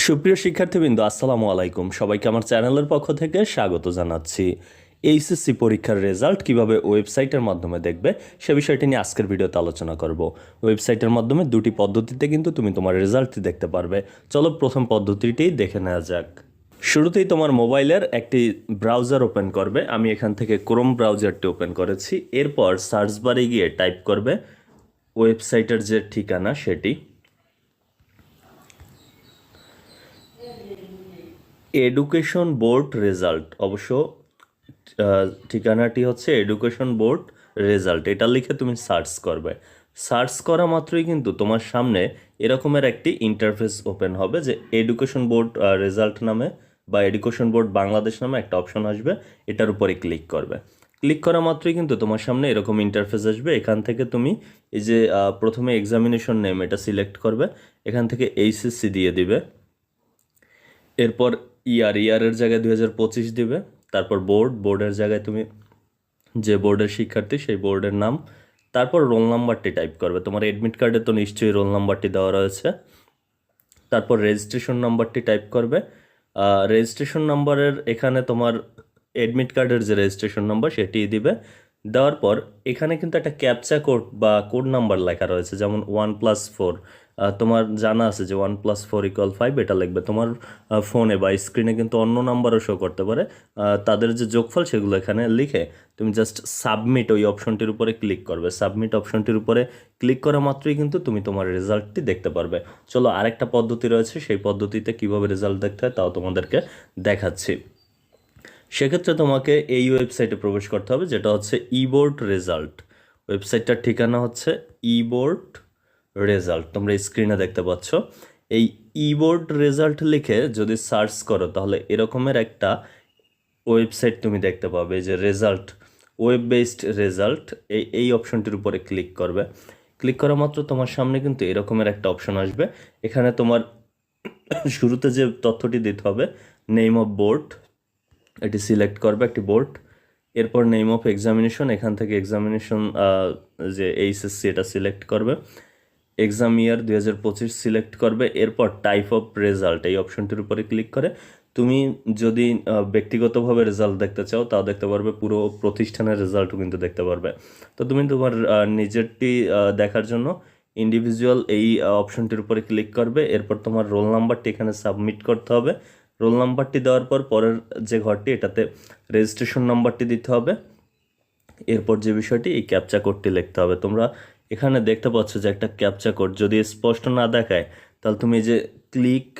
সুপ্রিয় শিক্ষার্থীবৃন্দ, আসসালামু আলাইকুম। সবাইকে আমার চ্যানেলের পক্ষ থেকে স্বাগত জানাচ্ছি। এইচএসসি পরীক্ষার রেজাল্ট কিভাবে ওয়েবসাইটের মাধ্যমে দেখবে সে বিষয়টি নিয়ে আজকের ভিডিওতে আলোচনা করব। ওয়েবসাইটের মাধ্যমে দুটি পদ্ধতিতে কিন্তু তুমি তোমার রেজাল্টটি দেখতে পারবে। চলো প্রথম পদ্ধতিটি দেখে নেওয়া যাক। শুরুতেই তোমার মোবাইলের একটি ব্রাউজার ওপেন করবে। আমি এখান থেকে ক্রোম ব্রাউজারটি ওপেন করেছি। এরপর সার্চ বারে গিয়ে টাইপ করবে ওয়েবসাইটের যে ঠিকানা সেটি। এডুকেশন বোর্ড রেজাল্ট, অবশ্য ঠিকানাটি হচ্ছে এডুকেশন বোর্ড রেজাল্ট, এটা লিখে তুমি সার্চ করবে। সার্চ করা মাত্রই কিন্তু তোমার সামনে এরকমের একটি ইন্টারফেস ওপেন হবে যে এডুকেশন বোর্ড রেজাল্ট নামে বা এডুকেশন বোর্ড বাংলাদেশ নামে একটা অপশন আসবে, এটার উপরে ক্লিক করবে। ক্লিক করা মাত্রই কিন্তু তোমার সামনে এরকম ইন্টারফেস আসবে। এখান থেকে তুমি এই যে প্রথমে এক্সামিনেশন নেম এটা সিলেক্ট করবে, এখান থেকে এইচএসসি দিয়ে দিবে। এরপর ইয়ারের জায়গায় 2025 দিবে। তারপর বোর্ডের জায়গায় তুমি যে বোর্ডের শিক্ষার্থী সেই বোর্ডের নাম, তারপর রোল নাম্বারটি টাইপ করবে। তোমার অ্যাডমিট কার্ডে তো নিশ্চয়ই রোল নাম্বারটি দেওয়া রয়েছে। তারপর রেজিস্ট্রেশন নাম্বারটি টাইপ করবে। রেজিস্ট্রেশন নাম্বারের এখানে তোমার অ্যাডমিট কার্ডের যে রেজিস্ট্রেশন নাম্বার সেটি দিবে। দেওয়ার পর এখানে কিন্তু একটা ক্যাপচা কোড বা কোড নাম্বার লেখা রয়েছে, যেমন 1+4। তোমার জানা আছে যে 1+4=5, এটা লিখবে। তোমার ফোনে বা স্ক্রিনে কিন্তু অন্য নাম্বারও শো করতে পারে, তাদের যে যোগফল সেগুলো এখানে লিখে তুমি জাস্ট সাবমিট ওই অপশনটির উপরে ক্লিক করবে। সাবমিট অপশনটির উপরে ক্লিক করা মাত্রই কিন্তু তুমি তোমার রেজাল্টটি দেখতে পারবে। চলো আরেকটা পদ্ধতি রয়েছে, সেই পদ্ধতিতে কিভাবে রেজাল্ট দেখতে হয় তাও তোমাদেরকে দেখাচ্ছি। সেক্ষেত্রে তোমাকে এই ওয়েবসাইটে প্রবেশ করতে হবে, যেটা হচ্ছে ইবোর্ড রেজাল্ট। ওয়েবসাইটটার ঠিকানা হচ্ছে ইবোর্ড রেজাল্ট, তোমরা স্ক্রিনে দেখতে পাচ্ছ। এই ইবোর্ড রেজাল্ট লিখে যদি সার্চ করো তাহলে এরকমের একটা ওয়েবসাইট তুমি দেখতে পাবে, যে রেজাল্ট, ওয়েব বেসড রেজাল্ট। এই অপশনটির উপরে ক্লিক করবে। ক্লিক করা মাত্র তোমার সামনে কিন্তু এরকমের একটা অপশন আসবে। এখানে তোমার শুরুতে যে তথ্যটি দিতে হবে, নেম অফ বোর্ড, এটি সিলেক্ট করবে একটি বোর্ড। এরপর নেম অফ এক্সামিনেশন, এখান থেকে এক্সামিনেশন যে এইচএসসি এটা সিলেক্ট করবে। এক্সাম ইয়ার 2025 সিলেক্ট করবে। এরপর টাইপ অফ রেজাল্ট, এই অপশনটির উপরে ক্লিক করে তুমি যদি ব্যক্তিগতভাবে রেজাল্ট দেখতে চাও তাও দেখতে পারবে, পুরো প্রতিষ্ঠানের রেজাল্টও কিন্তু দেখতে পারবে। তো তুমি তোমার নিজেরটি দেখার জন্য ইন্ডিভিজুয়াল এই অপশনটির উপরে ক্লিক করবে। এরপর তোমার রোল নাম্বারটি এখানে সাবমিট করতে হবে। রোল নাম্বারটি দেওয়ার পর পরের যে ঘরটি এটাতে রেজিস্ট্রেশন নাম্বারটি দিতে হবে। এরপর যে বিষয়টি, এই ক্যাপচা কোডটি লিখতে হবে। তোমরা এখানে দেখতে পাচ্ছ যে একটা ক্যাপচা কোড যদি স্পষ্ট না দেখায় তাহলে তুমি যে ক্লিক